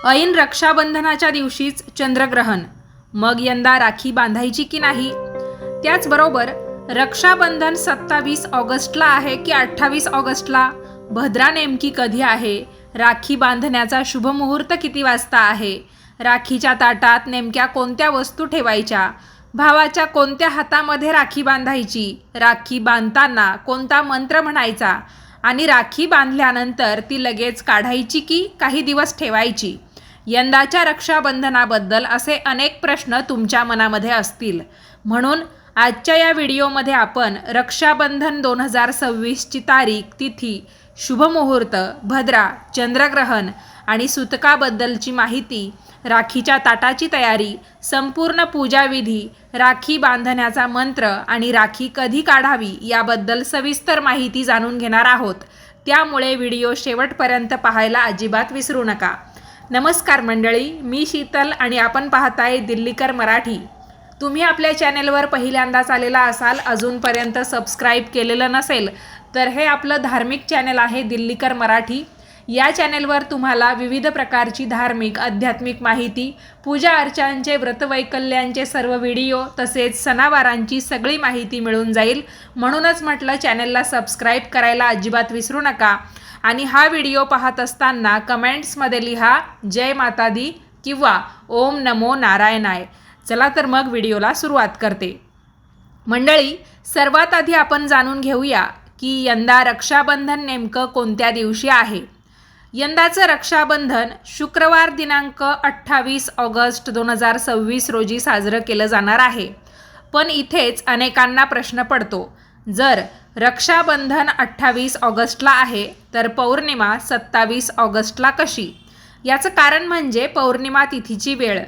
ऐन रक्षाबंधनाच्या दिवशीच चंद्रग्रहण, मग यंदा राखी बांधायची की नाही? त्याचबरोबर रक्षाबंधन 27 ऑगस्टला आहे की 28 ऑगस्टला? भद्रा नेमकी कधी आहे? राखी बांधण्याचा शुभ मुहूर्त किती वाजता आहे? राखीच्या ताटात नेमक्या कोणत्या वस्तू ठेवायच्या? भावाच्या कोणत्या हातामध्ये राखी बांधायची? राखी बांधताना कोणता मंत्र म्हणायचा? आणि राखी बांधल्यानंतर ती लगेच काढायची की काही दिवस ठेवायची? यंदाच्या रक्षाबंधनाबद्दल असे अनेक प्रश्न तुमच्या मनामध्ये असतील. म्हणून आजच्या या व्हिडिओमध्ये आपण रक्षाबंधन 2026ची तारीख, तिथी, शुभमुहूर्त, भद्रा, चंद्रग्रहण आणि सुतकाबद्दलची माहिती, राखीच्या ताटाची तयारी, संपूर्ण पूजाविधी, राखी बांधण्याचा मंत्र आणि राखी कधी काढावी याबद्दल सविस्तर माहिती जाणून घेणार आहोत. त्यामुळे व्हिडिओ शेवटपर्यंत पाहायला अजिबात विसरू नका. नमस्कार मंडळी, मी शीतल आणि आपण पाहताय दिल्लीकर मराठी. तुम्ही आपल्या चॅनेलवर पहिल्यांदाच आलेला असाल, अजूनपर्यंत सबस्क्राईब केलेलं नसेल तर हे आपलं धार्मिक चॅनल आहे दिल्लीकर मराठी. या चॅनेलवर तुम्हाला विविध प्रकारची धार्मिक, आध्यात्मिक माहिती, पूजा अर्चांचे, व्रतवैकल्यांचे सर्व व्हिडिओ तसेच सणावारांची सगळी माहिती मिळून जाईल. म्हणूनच म्हटलं चॅनेलला सबस्क्राईब करायला अजिबात विसरू नका. आणि हा व्हिडिओ पाहत असताना कमेंट्समध्ये लिहा जय माता दी किंवा ओम नमो नारायणाय. चला तर मग व्हिडिओला सुरुवात करते. मंडळी, सर्वात आधी आपण जाणून घेऊया की यंदा रक्षाबंधन नेमकं कोणत्या दिवशी आहे. यंदाचं रक्षाबंधन शुक्रवार दिनांक 28 ऑगस्ट 2026 रोजी साजरं केलं जाणार आहे. पण इथेच अनेकांना प्रश्न पडतो, जर रक्षाबंधन 28 ऑगस्टला आहे तर पौर्णिमा 27 ऑगस्टला कशी? याचं कारण म्हणजे पौर्णिमा तिथीची वेळ.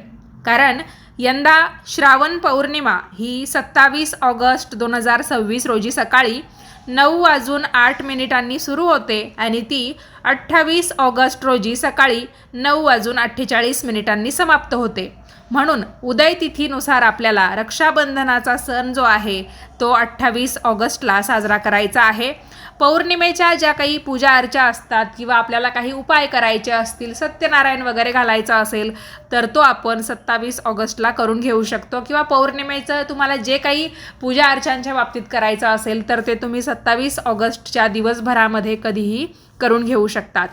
कारण यंदा श्रावण पौर्णिमा ही 27 ऑगस्ट 2026 रोजी सकाळी 9:08 सुरू होते आणि ती 28 ऑगस्ट रोजी सकाळी 9:48 समाप्त होते. म्हणून उदय तिथीनुसार आपल्याला रक्षाबंधनाचा सण जो आहे तो 28 ऑगस्टला साजरा करायचा आहे. पौर्णिमेच्या ज्या काही पूजा अर्चा असतात किंवा आपल्याला काही उपाय करायचे असतील, सत्यनारायण वगैरे घालायचा असेल तर तो आपण 27 ऑगस्टला करून घेऊ शकतो. किंवा पौर्णिमेचं तुम्हाला जे काही पूजा अर्चांच्या बाबतीत करायचं असेल तर ते तुम्ही 27 ऑगस्टच्या दिवसभरामध्ये कधीही करून घेऊ शकतात.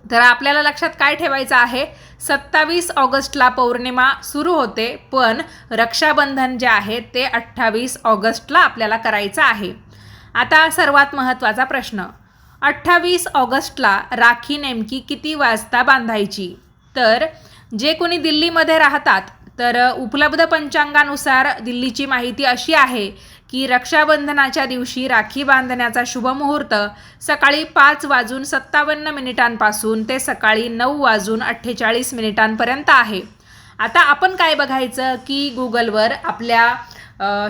तर आपल्याला लक्षात काय ठेवायचं आहे, 27 ऑगस्टला पौर्णिमा सुरू होते, पण रक्षाबंधन जे आहे ते 28 ऑगस्टला आपल्याला करायचं आहे. आता सर्वात महत्त्वाचा प्रश्न, 28 ऑगस्टला राखी नेमकी किती वाजता बांधायची? तर जे कोणी दिल्लीमध्ये राहतात तर उपलब्ध पंचांगानुसार दिल्लीची माहिती अशी आहे की रक्षाबंधनाच्या दिवशी राखी बांधण्याचा शुभमुहूर्त सकाळी 5:57 पासून ते सकाळी 9:48 आहे. आता आपण काय बघायचं की गुगलवर आपल्या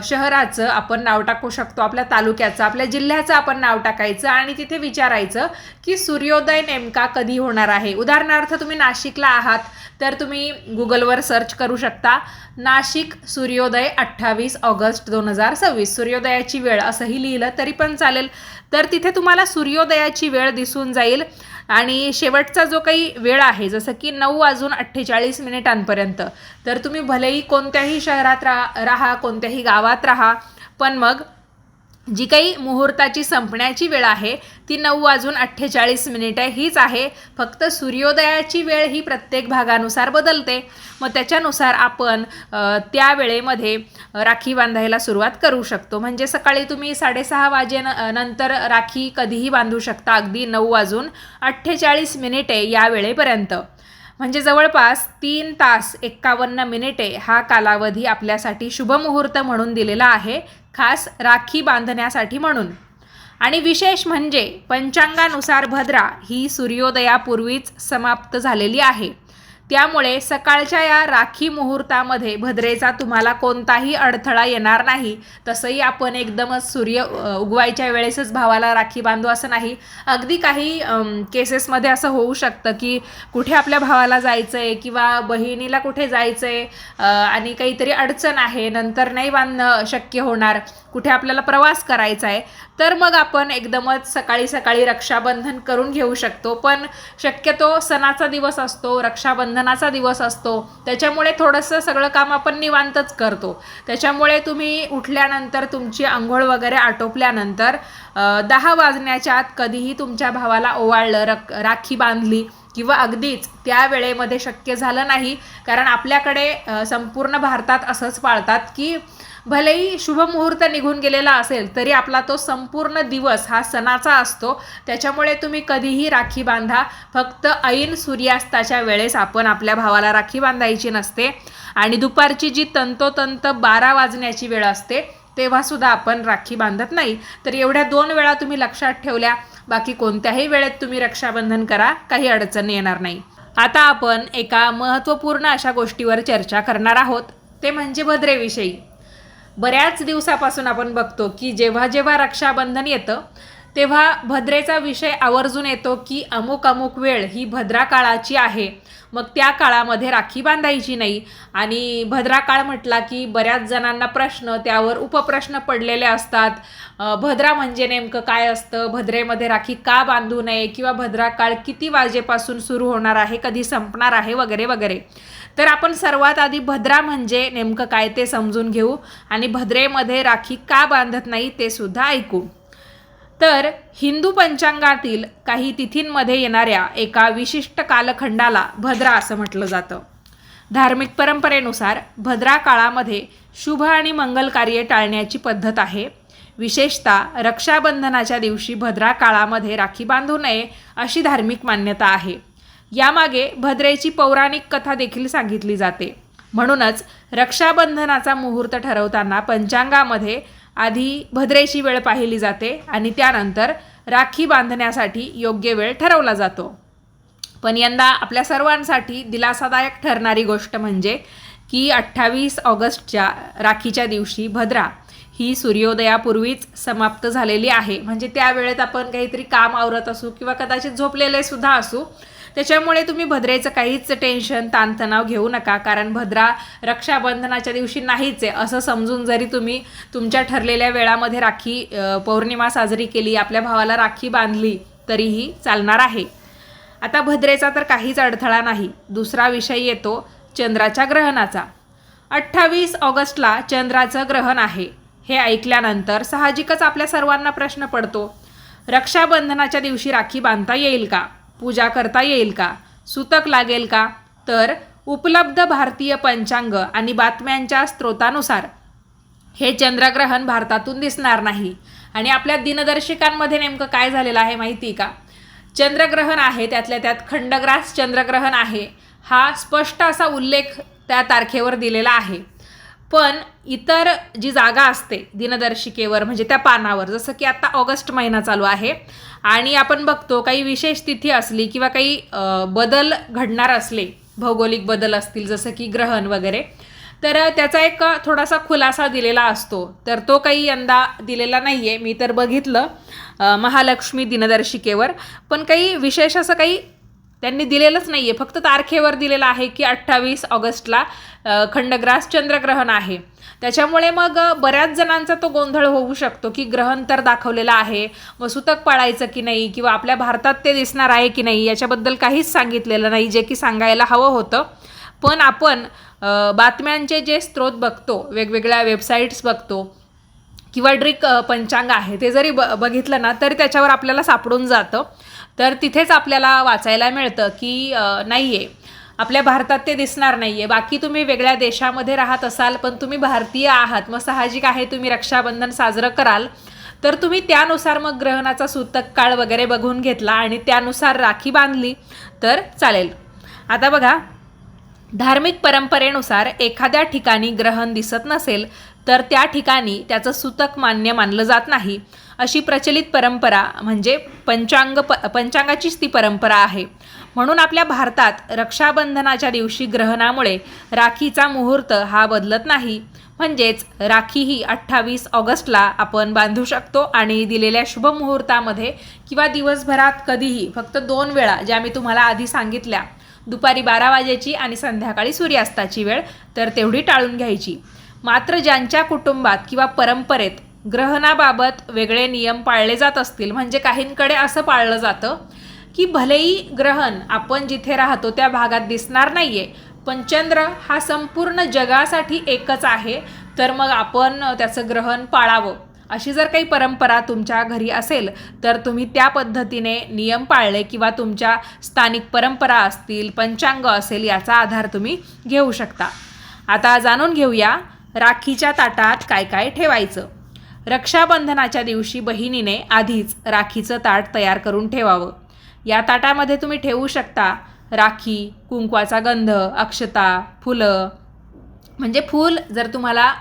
शहराचं आपण नाव टाकू शकतो, आपल्या तालुक्याचं, आपल्या जिल्ह्याचं आपण नाव टाकायचं आणि तिथे विचारायचं की सूर्योदय नेमका कधी होणार आहे. उदाहरणार्थ तुम्ही नाशिकला आहात तर तुम्ही गुगलवर सर्च करू शकता, नाशिक सूर्योदय 28 ऑगस्ट 2026, सूर्योदयाची वेळ असंही लिहिलं तरी पण चालेल. तर तिथे तुम्हाला सूर्योदयाची वेळ दिसून जाईल आणि शेवटचा जो काही वेळ आहे जसं की 9:48 तर तुम्ही भलेही कोणत्याही शहरात राहा, कोणत्याही गावात राहा, पण मग जी काही मुहूर्ताची संपण्याची वेळ आहे ती 9:48 हीच आहे. फक्त सूर्योदयाची वेळ ही प्रत्येक भागानुसार बदलते. मग त्याच्यानुसार आपण त्या वेळेमध्ये राखी बांधायला सुरुवात करू शकतो. म्हणजे सकाळी तुम्ही 6:30 वाजेनंतर राखी कधीही बांधू शकता, अगदी 9:48 या वेळेपर्यंत. म्हणजे जवळपास 3 तास 51 मिनिटे हा कालावधी आपल्यासाठी शुभमुहूर्त म्हणून दिलेला आहे, खास राखी बांधण्यासाठी म्हणून. आणि विशेष म्हणजे पंचांगानुसार भद्रा ही सूर्योदयापूर्वीच समाप्त झालेली आहे. त्यामुळे सकाळच्या या राखी मुहूर्तामध्ये भद्रेचा तुम्हाला कोणताही अडथळा येणार नाही. तसंही आपण एकदमच सूर्य उगवायच्या वेळेसच भावाला राखी बांधू असं नाही. अगदी काही केसेसमध्ये असं होऊ शकतं की कुठे आपल्या भावाला जायचं आहे किंवा बहिणीला कुठे जायचं आहे आणि काहीतरी अडचण आहे, नंतर नाही बांधणं शक्य होणार, कुठे आपल्याला प्रवास करायचा आहे, तर मग आपण एकदमच सकाळी सकाळी रक्षाबंधन करून घेऊ शकतो. पण शक्यतो सणाचा दिवस असतो, रक्षाबंधनाचा दिवस असतो, त्याच्यामुळे थोडंसं सगळं काम आपण निवांतच करतो. त्याच्यामुळे तुम्ही उठल्यानंतर तुमची आंघोळ वगैरे आटोपल्यानंतर 10 वाजण्याच्या आत कधीही तुमच्या भावाला ओवाळलं, राखी बांधली किंवा अगदीच त्या वेळेमध्ये शक्य झालं नाही, कारण आपल्याकडे संपूर्ण भारतात असंच पाळतात की भलेही शुभमुहूर्त निघून गेलेला असेल तरी आपला तो संपूर्ण दिवस हा सणाचा असतो. त्याच्यामुळे तुम्ही कधीही राखी बांधा, फक्त ऐन सूर्यास्ताच्या वेळेस आपण आपल्या भावाला राखी बांधायची नसते. आणि दुपारची जी तंतोतंत 12 वाजण्याची वेळ असते तेव्हासुद्धा आपण राखी बांधत नाही. तर एवढ्या 2 वेळा तुम्ही लक्षात ठेवल्या, बाकी कोणत्याही वेळेत तुम्ही रक्षाबंधन करा, काही अडचण येणार नाही. आता आपण एका महत्त्वपूर्ण अशा गोष्टीवर चर्चा करणार आहोत, ते म्हणजे भद्रेविषयी. बऱ्याच दिवसापासून आपण बघतो की जेव्हा जेव्हा रक्षाबंधन येतं तेव्हा भद्रेचा विषय आवर्जून येतो की अमुक अमुक वेळ ही भद्रा काळाची आहे, मग त्या काळामध्ये राखी बांधायची नाही. आणि भद्रा काळ म्हटला की बऱ्याच जणांना प्रश्न, त्यावर उपप्रश्न पडलेले असतात. भद्रा म्हणजे नेमकं काय असतं, भद्रेमध्ये राखी का बांधू नये, किंवा भद्रा काळ किती वाजेपासून सुरू होणार आहे, कधी संपणार आहे, वगैरे वगैरे. तर आपण सर्वात आधी भद्रा म्हणजे नेमकं काय ते समजून घेऊ आणि भद्रेमध्ये राखी का बांधत नाही ते सुद्धा ऐकू. तर हिंदू पंचांगातील काही तिथींमध्ये येणाऱ्या एका विशिष्ट कालखंडाला भद्रा असं म्हटलं जातं. धार्मिक परंपरेनुसार भद्रा काळामध्ये शुभ आणि मंगल कार्य टाळण्याची पद्धत आहे. विशेषतः रक्षाबंधनाच्या दिवशी भद्रा काळामध्ये राखी बांधू नये अशी धार्मिक मान्यता आहे. यामागे भद्रेची पौराणिक कथा देखील सांगितली जाते. म्हणूनच रक्षाबंधनाचा मुहूर्त ठरवताना पंचांगामध्ये आधी भद्रेची वेळ पाहिली जाते आणि त्यानंतर राखी बांधण्यासाठी योग्य वेळ ठरवला जातो. पण यंदा आपल्या सर्वांसाठी दिलासादायक ठरणारी गोष्ट म्हणजे की 28 ऑगस्टच्या राखीच्या दिवशी भद्रा ही सूर्योदयापूर्वीच समाप्त झालेली आहे. म्हणजे त्या वेळेत आपण काहीतरी काम आवरत असू किंवा कदाचित झोपलेले सुद्धा असू, त्याच्यामुळे तुम्ही भद्रेचं काहीच टेन्शन, ताणतणाव घेऊ नका. कारण भद्रा रक्षाबंधनाच्या दिवशी नाहीच आहे असं समजून जरी तुम्ही तुमच्या ठरलेल्या वेळामध्ये राखी पौर्णिमा साजरी केली, आपल्या भावाला राखी बांधली, तरीही चालणार आहे. आता भद्रेचा तर काहीच अडथळा नाही. दुसरा विषय येतो चंद्राच्या ग्रहणाचा. 28 ऑगस्टला चंद्राचं ग्रहण आहे. हे ऐकल्यानंतर साहजिकच आपल्या सर्वांना प्रश्न पडतो, रक्षाबंधनाच्या दिवशी राखी बांधता येईल का, पूजा करता येईल का, सुतक लागेल का? तर उपलब्ध भारतीय पंचांग आणि बातम्यांच्या स्रोतानुसार हे चंद्रग्रहण भारतातून दिसणार नाही. आणि आपल्या दिनदर्शिकांमध्ये नेमकं काय झालेलं आहे माहिती का? चंद्रग्रहण आहे, त्यातल्या त्यात खंडग्रास चंद्रग्रहण आहे, हा स्पष्ट असा उल्लेख त्या तारखेवर दिलेला आहे. पण इतर जी जागा असते दिनदर्शिकेवर, म्हणजे त्या पानावर, जसं की आता ऑगस्ट महिना चालू आहे आणि आपण बघतो काही विशेष तिथी असली किंवा काही बदल घडणार असले, भौगोलिक बदल असतील जसं की ग्रहण वगैरे, तर त्याचा एक थोडासा खुलासा दिलेला असतो. तर तो काही यंदा दिलेला नाही आहे. मी तर बघितलं महालक्ष्मी दिनदर्शिकेवर, पण काही विशेष असं काही त्यांनी दिलेलंच नाही आहे. फक्त तारखेवर दिलेलं आहे की 28 ऑगस्टला खंडग्रास चंद्रग्रहण आहे. त्याच्यामुळे मग बऱ्याच जणांचा तो गोंधळ होऊ शकतो की ग्रहण तर दाखवलेलं आहे, मग सुतक पाळायचं की नाही, किंवा आपल्या भारतात ते दिसणार आहे की नाही, याच्याबद्दल काहीच सांगितलेलं नाही, जे की सांगायला हवं होतं. पण आपण बातम्यांचे जे स्रोत बघतो, वेगवेगळ्या वेबसाईट्स बघतो किंवा ड्रिक पंचांग आहे ते जरी बघितलं ना, तर त्याच्यावर आपल्याला सापडून जातं. तर तिथेच आपल्याला वाचायला मिळतं की नाही आहे, आपल्या भारतात ते दिसणार नाही आहे. बाकी तुम्ही वेगळ्या देशामध्ये राहत असाल पण तुम्ही भारतीय आहात, मग साहजिक आहे तुम्ही रक्षाबंधन साजरं कराल, तर तुम्ही त्यानुसार मग ग्रहणाचा सूतक काळ वगैरे बघून घेतला आणि त्यानुसार राखी बांधली तर चालेल. आता बघा, धार्मिक परंपरेनुसार एखाद्या ठिकाणी ग्रहण दिसत नसेल तर त्या ठिकाणी त्याचं सूतक मान्य मानलं जात नाही, अशी प्रचलित परंपरा म्हणजे पंचांगाचीच ती परंपरा आहे. म्हणून आपल्या भारतात रक्षाबंधनाच्या दिवशी ग्रहणामुळे राखीचा मुहूर्त हा बदलत नाही. म्हणजेच राखी ही 28 ऑगस्टला आपण बांधू शकतो आणि दिलेल्या शुभ मुहूर्तामध्ये किंवा दिवसभरात कधीही फक्त 2 वेळा, ज्या मी तुम्हाला आधी सांगितल्या, दुपारी 12 वाजेची आणि संध्याकाळी सूर्यास्ताची वेळ, तर तेवढी टाळून घ्यायची. मात्र ज्यांच्या कुटुंबात किंवा परंपरेत ग्रहणाबाबत वेगळे नियम पाळले जात असतील, म्हणजे काहींकडे असं पाळलं जातं की भलेही ग्रहण आपण जिथे राहतो त्या भागात दिसणार नाही आहे, पण चंद्र हा संपूर्ण जगासाठी एकच आहे, तर मग आपण त्याचं ग्रहण पाळावं. अशी जर काही परंपरा तुमच्या घरी असेल तर तुम्ही त्या पद्धतीने नियम पाळले किंवा तुमच्या स्थानिक परंपरा असतील, पंचांग असेल, याचा आधार तुम्ही घेऊ शकता. आता जाणून घेऊया राखीच्या ताटात काय काय ठेवायचं. रक्षाबंधनाच्या दिवशी बहिणीने आधीच राखीचं ताट तयार करून ठेवावं. या ताटामध्ये तुम्ही ठेवू शकता राखी, कुंकवाचा गंध, अक्षता, फुलं. म्हणजे फूल जर तुम्हाला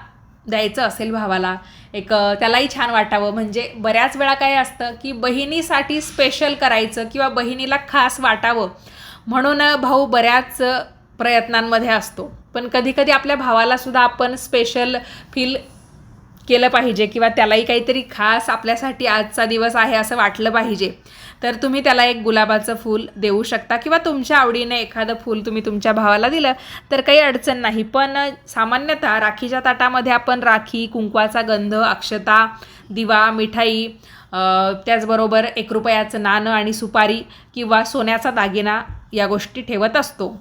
द्यायचं असेल भावाला, एक त्यालाही छान वाटावं. म्हणजे बऱ्याच वेळा काय असतं की बहिणीसाठी स्पेशल करायचं किंवा बहिणीला खास वाटावं म्हणून भाऊ बऱ्याच प्रयत्नांमध्ये असतो, पण कधीकधी आपल्या भावालासुद्धा आपण स्पेशल फील केलं पाहिजे किंवा त्यालाही काहीतरी खास आपल्यासाठी आजचा दिवस आहे असं वाटलं पाहिजे. तर तुम्ही त्याला एक गुलाबाचं फूल देऊ शकता किंवा तुमच्या आवडीने एखादं फूल तुम्ही तुमच्या भावाला दिलं तर काही अडचण नाही. पण सामान्यतः राखीच्या ताटामध्ये आपण राखी, कुंकवाचा गंध, अक्षता, दिवा, मिठाई, त्याचबरोबर 1 रुपयाचं नाणं आणि सुपारी किंवा सोन्याचा दागिना या गोष्टी ठेवत असतो.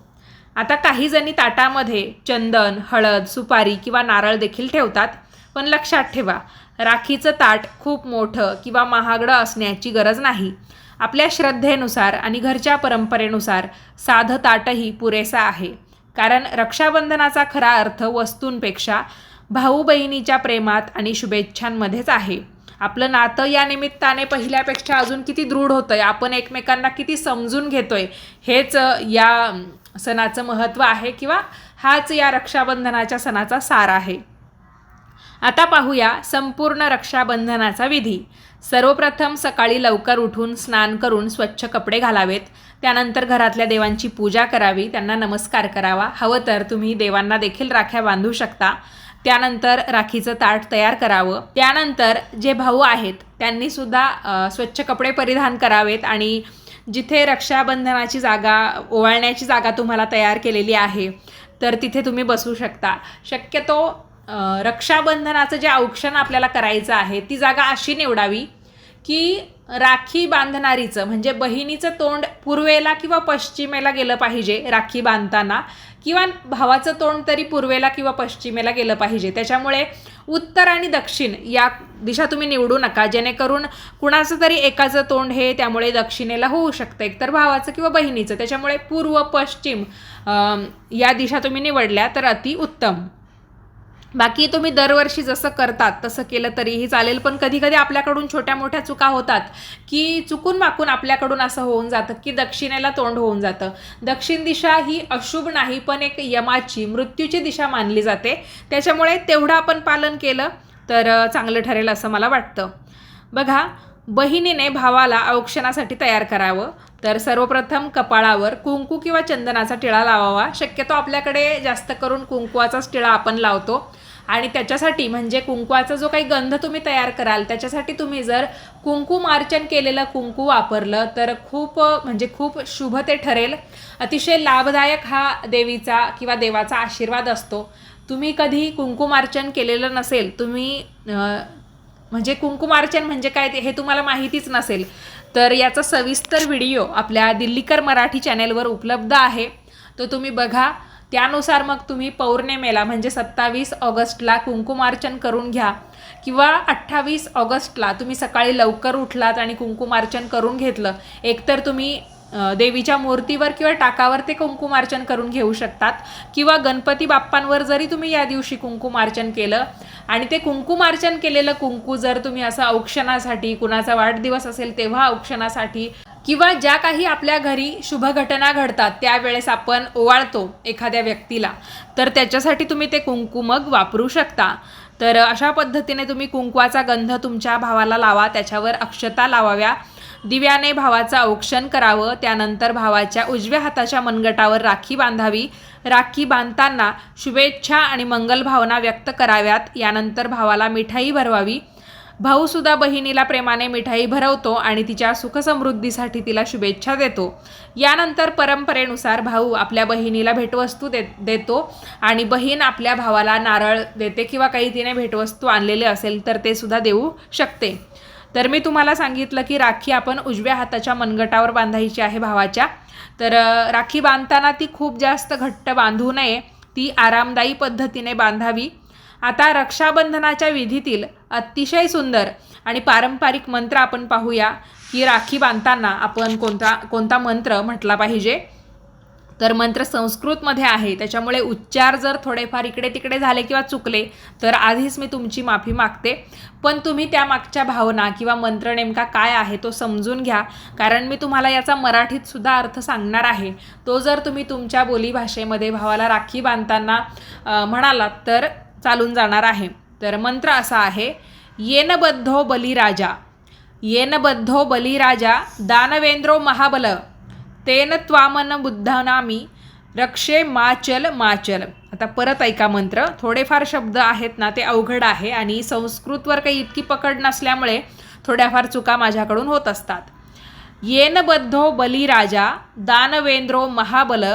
आता काही जणी ताटामध्ये चंदन, हळद, सुपारी किंवा नारळ देखील ठेवतात. पण लक्षात ठेवा, राखीचं ताट खूप मोठं किंवा महागडं असण्याची गरज नाही. आपल्या श्रद्धेनुसार आणि घरच्या परंपरेनुसार साधं ताटही पुरेसं आहे. कारण रक्षाबंधनाचा खरा अर्थ वस्तूंपेक्षा भाऊ बहिणीच्या प्रेमात आणि शुभेच्छांमध्येच आहे. आपलं नातं या निमित्ताने पहिल्यापेक्षा अजून किती दृढ होतं आहे, आपण एकमेकांना किती समजून घेतो आहे, हेच या सणाचं महत्त्व आहे किंवा हाच या रक्षाबंधनाच्या सणाचा सार आहे. आता पाहूया संपूर्ण रक्षाबंधनाचा विधी. सर्वप्रथम सकाळी लवकर उठून स्नान करून स्वच्छ कपडे घालावेत. त्यानंतर घरातल्या देवांची पूजा करावी, त्यांना नमस्कार करावा. हवं तर तुम्ही देवांना देखील राख्या बांधू शकता. त्यानंतर राखीचं ताट तयार करावं. त्यानंतर जे भाऊ आहेत त्यांनीसुद्धा स्वच्छ कपडे परिधान करावेत आणि जिथे रक्षाबंधनाची जागा, ओवाळण्याची जागा तुम्हाला तयार केलेली आहे तर तिथे तुम्ही बसू शकता. शक्यतो रक्षाबंधनाचं जे औक्षण आपल्याला करायचं आहे ती जागा अशी निवडावी की राखी बांधणारीचं म्हणजे बहिणीचं तोंड पूर्वेला किंवा पश्चिमेला गेलं पाहिजे राखी बांधताना, किंवा भावाचं तोंड तरी पूर्वेला किंवा पश्चिमेला गेलं पाहिजे. त्याच्यामुळे उत्तर आणि दक्षिण या दिशा तुम्ही निवडू नका, जेणेकरून कुणाचं तरी एकाचं तोंड हे त्यामुळे दक्षिणेला होऊ शकतं, एकतर भावाचं किंवा बहिणीचं. त्याच्यामुळे पूर्व, पश्चिम या दिशा तुम्ही निवडल्या तर अति उत्तम. बाकी तुम्ही दरवर्षी जसं करतात तसं केलं तरीही चालेल, पण कधीकधी आपल्याकडून छोट्या मोठ्या चुका होतात की चुकून माकून आपल्याकडून असं होऊन जातं की दक्षिणेला तोंड होऊन जातं. दक्षिण दिशा ही अशुभ नाही पण एक यमाची, मृत्यूची दिशा मानली जाते. त्याच्यामुळे तेवढं आपण पालन केलं तर चांगलं ठरेल असं मला वाटतं. बघा, बहिणीने भावाला औक्षणासाठी तयार करावं तर सर्वप्रथम कपाळावर कुंकू किंवा चंदनाचा टिळा लावावा. शक्यतो आपल्याकडे जास्त करून कुंकवाचाच टिळा आपण लावतो आणि त्याच्यासाठी म्हणजे कुंकवाचा जो काही गंध तुम्ही तयार कराल त्याच्यासाठी तुम्ही जर कुंकुमार्चन केलेलं कुंकू वापरलं तर खूप शुभ ते ठरेल. अतिशय लाभदायक हा देवीचा किंवा देवाचा आशीर्वाद असतो. तुम्ही कधी कुंकुमार्चन केलेलं नसेल, तुम्ही म्हणजे कुंकुमार्चन म्हणजे काय हे तुम्हाला माहितीच नसेल, तर याचा सविस्तर व्हिडिओ आपल्या दिल्लीकर मराठी चॅनेलवर उपलब्ध आहे, तो तुम्ही बघा. त्यानुसार मग तुम्ही पौर्णिमेला म्हणजे 27 ऑगस्टला कुंकुमार्चन करून घ्या किंवा 28 ऑगस्टला तुम्ही सकाळी लवकर उठलात आणि कुंकुमार्चन करून घेतलं. एकतर तुम्ही देवीच्या मूर्तीवर किंवा टाकावर ते कुंकुमार्चन करून घेऊ शकतात किंवा गणपती बाप्पांवर जरी तुम्ही या दिवशी कुंकुमार्चन केलं आणि ते कुंकुमार्चन केलेलं कुंकू जर तुम्ही असं औक्षणासाठी, कुणाचा वाढदिवस असेल तेव्हा औक्षणासाठी किंवा ज्या काही आपल्या घरी शुभ घटना घडतात त्यावेळेस आपण ओवाळतो एखाद्या व्यक्तीला, तर त्याच्यासाठी तुम्ही ते कुंकू मग वापरू शकता. तर अशा पद्धतीने तुम्ही कुंकवाचा गंध तुमच्या भावाला लावा, त्याच्यावर अक्षता लावाव्या, दिव्याने भावाचं औक्षण करावं. त्यानंतर भावाच्या उजव्या हाताच्या मनगटावर राखी बांधावी. राखी बांधताना शुभेच्छा आणि मंगल भावना व्यक्त कराव्यात. यानंतर भावाला मिठाई भरवावी. भाऊसुद्धा बहिणीला प्रेमाने मिठाई भरवतो आणि तिच्या सुखसमृद्धीसाठी तिला शुभेच्छा देतो. यानंतर परंपरेनुसार भाऊ आपल्या बहिणीला भेटवस्तू देतो आणि बहीण आपल्या भावाला नारळ देते किंवा काही तिने भेटवस्तू आणलेले असेल तर ते सुद्धा देऊ शकते. तर मी तुम्हाला सांगितलं की राखी आपण उजव्या हाताच्या मनगटावर बांधायची आहे भावाच्या. तर राखी बांधताना ती खूप जास्त घट्ट बांधू नये, ती आरामदायी पद्धतीने बांधावी. आता रक्षाबंधनाच्या विधीतील अतिशय सुंदर आणि पारंपरिक मंत्र आपण पाहूया की राखी बांधताना आपण कोणता मंत्र म्हटला पाहिजे. तर मंत्र संस्कृतमध्ये आहे, त्याच्यामुळे उच्चार जर थोडेफार इकडे तिकडे झाले किंवा चुकले तर आधीच मी तुमची माफी मागते. पण तुम्ही त्यामागच्या भावना किंवा मंत्र नेमका काय आहे तो समजून घ्या, कारण मी तुम्हाला याचा मराठीत सुद्धा अर्थ सांगणार आहे. तो जर तुम्ही तुमच्या बोलीभाषेमध्ये भावाला राखी बांधताना म्हणालात तर चालून जाणार आहे. तर मंत्र असा आहे, येनबद्धो बलिराजा, येनबद्धो बलिराजा दानवेंद्रो महाबल, तेन त्वामन बुद्धनामी रक्षे माचल माचल. आता परत ऐका मंत्र. थोडेफार शब्द आहेत ना ते अवघड आहे आणि संस्कृतवर काही इतकी पकड नसल्यामुळे थोड्याफार चुका माझ्याकडून होत असतात. येनबद्धो बलिराजा दानवेंद्रो महाबल,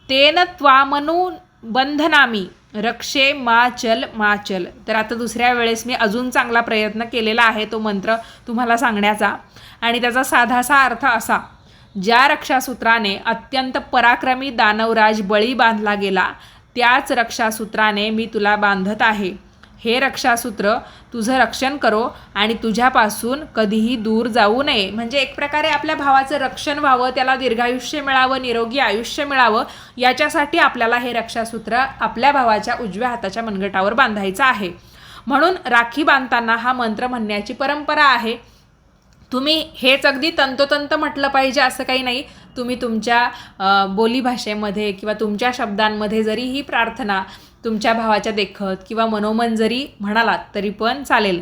तेन त्वामनु बंधनामी रक्षे माचल माचल. तर आता दुसऱ्या वेळेस मी अजून चांगला प्रयत्न केलेला आहे तो मंत्र तुम्हाला सांगण्याचा. आणि त्याचा साधासा अर्थ असा, ज्या रक्षासूत्राने अत्यंत पराक्रमी दानवराज बळी बांधला गेला त्याच रक्षासूत्राने मी तुला बांधत आहे. हे रक्षासूत्र तुझं रक्षण करो आणि तुझ्यापासून कधीही दूर जाऊ नये. म्हणजे एक प्रकारे आपल्या भावाचं रक्षण व्हावं, त्याला दीर्घायुष्य मिळावं, निरोगी आयुष्य मिळावं, याच्यासाठी आपल्याला हे रक्षासूत्र आपल्या भावाच्या उजव्या हाताच्या मनगटावर बांधायचं आहे. म्हणून राखी बांधताना हा मंत्र म्हणण्याची परंपरा आहे. तुम्ही हेच अगदी तंतोतंत म्हटलं पाहिजे असं काही नाही. तुम्ही तुमच्या बोलीभाषेमध्ये किंवा तुमच्या शब्दांमध्ये जरी ही प्रार्थना तुमच्या भावाच्या देखत किंवा मनोमन जरी म्हणालात तरी पण चालेल.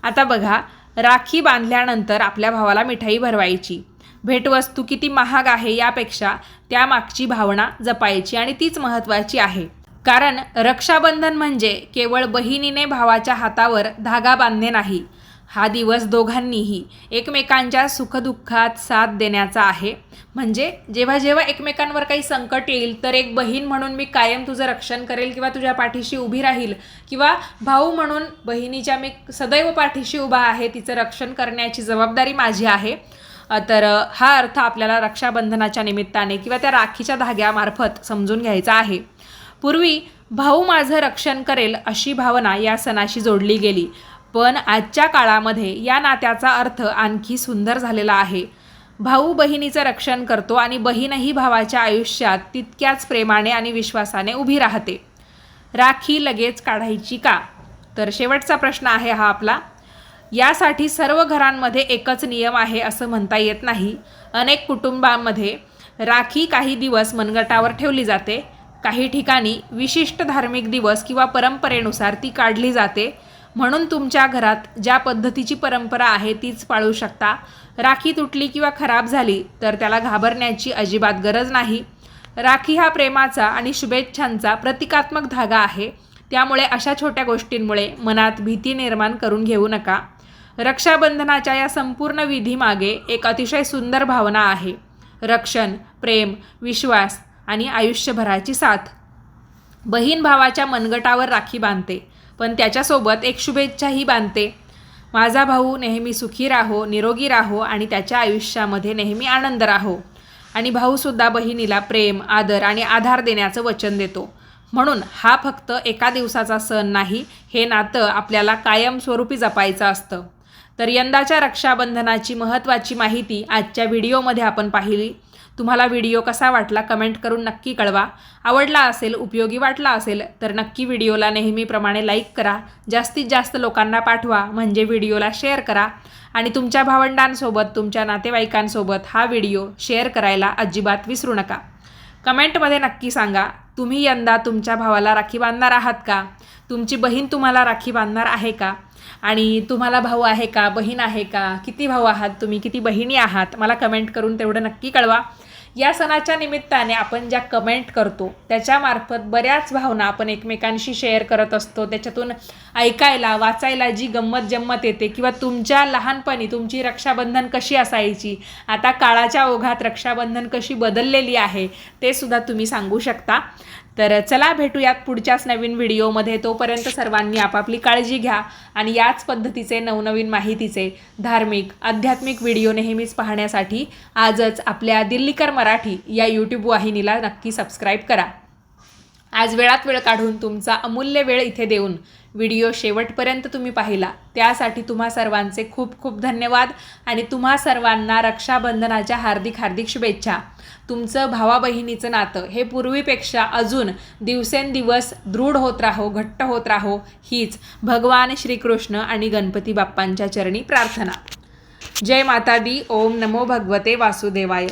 आता बघा, राखी बांधल्यानंतर आपल्या भावाला मिठाई भरवायची. भेटवस्तू किती महाग आहे यापेक्षा त्यामागची भावना जपायची आणि तीच महत्त्वाची आहे. कारण रक्षाबंधन म्हणजे केवळ बहिणीने भावाच्या हातावर धागा बांधणे नाही, हा दिवस दोघांनीही एकमेकांच्या सुखदुःखात साथ देण्याचा आहे. म्हणजे जेव्हा जेव्हा एकमेकांवर काही संकट येईल तर एक बहीण म्हणून मी कायम तुझं रक्षण करेल किंवा तुझ्या पाठीशी उभी राहील, किंवा भाऊ म्हणून बहिणीच्या मी सदैव पाठीशी उभा आहे, तिचं रक्षण करण्याची जबाबदारी माझी आहे. तर हा अर्थ आपल्याला रक्षाबंधनाच्या निमित्ताने किंवा त्या राखीच्या धाग्यामार्फत समजून घ्यायचा आहे. पूर्वी भाऊ माझं रक्षण करेल अशी भावना या सणाशी जोडली गेली, पण आजच्या काळामध्ये या नात्याचा अर्थ आणखी सुंदर झालेला आहे. भाऊ बहिणीचं रक्षण करतो आणि बहीणही भावाच्या आयुष्यात तितक्याच प्रेमाने आणि विश्वासाने उभी राहते. राखी लगेच काढायची का? तर शेवटचा प्रश्न आहे हा आपला. यासाठी सर्व घरांमध्ये एकच नियम आहे असं म्हणता येत नाही. अनेक कुटुंबांमध्ये राखी काही दिवस मनगटावर ठेवली जाते, काही ठिकाणी विशिष्ट धार्मिक दिवस किंवा परंपरेनुसार ती काढली जाते. म्हणून तुमच्या घरात ज्या पद्धतीची परंपरा आहे तीच पाळू शकता. राखी तुटली किंवा खराब झाली तर त्याला घाबरण्याची अजिबात गरज नाही. राखी हा प्रेमाचा आणि शुभेच्छांचा प्रतिकात्मक धागा आहे. त्यामुळे अशा छोट्या गोष्टींमुळे मनात भीती निर्माण करून घेऊ नका. रक्षाबंधनाच्या या संपूर्ण विधीमागे एक अतिशय सुंदर भावना आहे. रक्षण, प्रेम, विश्वास आणि आयुष्यभराची साथ. बहीण भावाच्या मनगटावर राखी बांधते, पण त्याच्यासोबत एक शुभेच्छाही बांधते. माझा भाऊ नेहमी सुखी राहो, निरोगी राहो आणि त्याच्या आयुष्यामध्ये नेहमी आनंद राहो. आणि भाऊसुद्धा बहिणीला प्रेम, आदर आणि आधार देण्याचं वचन देतो. म्हणून हा फक्त एका दिवसाचा सण नाही, हे नातं आपल्याला कायमस्वरूपी जपायचं असतं. तर यंदाच्या रक्षाबंधनाची महत्त्वाची माहिती आजच्या व्हिडिओमध्ये आपण पाहिली. तुम्हाला व्हिडिओ कसा वाटला कमेंट करून नक्की कळवा. आवडला असेल, उपयोगी वाटला असेल तर नक्की व्हिडिओला नेहमीप्रमाणे लाईक करा. जास्तीत जास्त लोकांना पाठवा, म्हणजे व्हिडिओला शेअर करा. आणि तुमच्या भावंडांसोबत, तुमच्या नातेवाईकांसोबत हा व्हिडिओ शेअर करायला अजिबात विसरू नका. कमेंटमध्ये नक्की सांगा, तुम्ही यंदा तुमच्या भावाला राखी बांधणार आहात का? तुमची बहीण तुम्हाला राखी बांधणार आहे का? आणि तुम्हाला भाऊ आहे का, बहीण आहे का? किती भाऊ आहात तुम्ही, किती बहिणी आहात? मला कमेंट करून तेवढं नक्की कळवा. या सणाच्या निमित्ताने आपण ज्या कमेंट करतो त्याच्यामार्फत बऱ्याच भावना आपण एकमेकांशी शेअर करत असतो. त्याच्यातून ऐकायला वाचायला जी गंमत जम्मत येते किंवा तुमच्या लहानपणी तुमची रक्षाबंधन कशी असायची, आता काळाच्या ओघात रक्षाबंधन कशी बदललेली आहे ते सुद्धा तुम्ही सांगू शकता. तर चला भेटूयात पुढच्याच नवीन व्हिडिओमध्ये. तोपर्यंत सर्वांनी आपापली काळजी घ्या आणि याच पद्धतीचे नवनवीन माहितीचे धार्मिक आध्यात्मिक व्हिडिओ नेहमीच पाहण्यासाठी आजच आपल्या दिल्लीकर मराठी या यूट्यूब वाहिनीला नक्की सबस्क्राईब करा. आज वेळात वेळ काढून तुमचा अमूल्य वेळ इथे देऊन व्हिडिओ शेवटपर्यंत तुम्ही पाहिला त्यासाठी तुम्हा सर्वांचे खूप खूप धन्यवाद आणि तुम्हा सर्वांना रक्षाबंधनाच्या हार्दिक हार्दिक शुभेच्छा. तुमचं भावा बहिणीचं नातं हे पूर्वीपेक्षा अजून दिवसेंदिवस दृढ होत राहो, घट्ट होत राहो, हीच भगवान श्रीकृष्ण आणि गणपती बाप्पांच्या चरणी प्रार्थना. जय माता दी. ओम नमो भगवते वासुदेवाय.